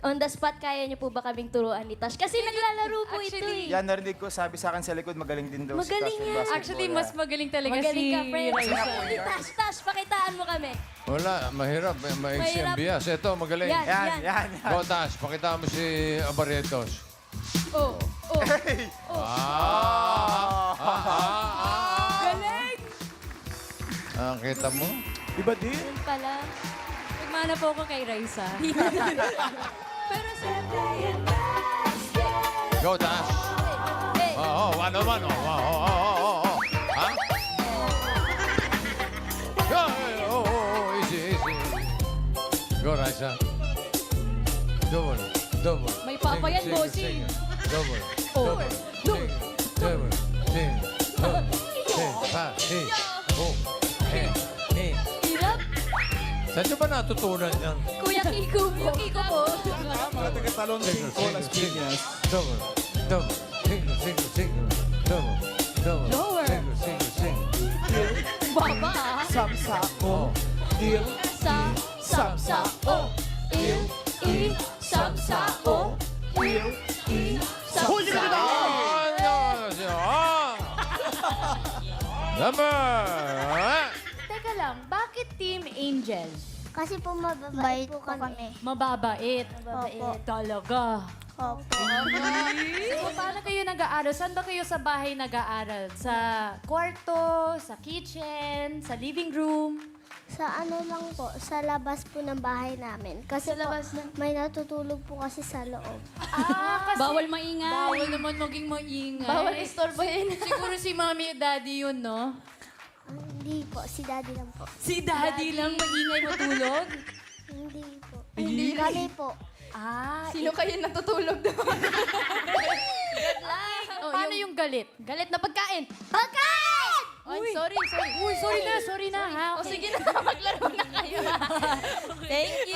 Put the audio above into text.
On the spot, kaya niyo po ba kaming turuan ni Tash? Kasi naglalaro po ito eh. Yan, narinig ko, sabi sa akin sa likod, magaling din daw Magaling si Tash ng yan. basketball. Actually, mas magaling talaga Magaling si ka, friends. Raisa. Tash, pakitaan mo kami. Wala, mahirap. Maiksi ang Mahirap. bias. Ito, magaling. Yan. Yan. Go, Tash. Pakita mo si Abarrientos. Oh. Galing! Kita mo? Iba din. Yun pala. Nagmana po ako kay Raisa. Pero siyempre, Go, Tash. hey, One-on-one. Ha? Go, easy. Go, Raisa. Double. May papa yan, bossing. Double. hirap. Saan niyo ba natutunan yan? Kuya Kiko po. Kiko po. Talon 5 Las Piñas. Double. Single. Double. Lower. Single. Baba ah. Samsako. Deal. Sa-o. Sa-o. Number. Teka lang, bakit Team Angel? Kasi po mababait po kami. Mababait. Opo. Talaga. Opo. So, paano kayo nag-aaral? Saan ba kayo sa bahay nag-aaral? Sa kwarto, sa kitchen, sa living room? Sa ano lang po, sa labas po ng bahay namin. Kasi Sa labas po, may natutulog po kasi sa loob. Kasi Bawal maingay. bawal naman maging maingay. Bawal istorbohin. Siguro si mami at daddy yun, no? Hindi po, si daddy lang po. Si daddy lang maingay matulog? Hindi po. Hindi Kami po. Sino kayo natutulog doon? Paano yung galit? Galit na pagkain. Pagkain! Oh, sorry. Uy, sorry na ha. O sige na, maglaro na kayo. Thank you.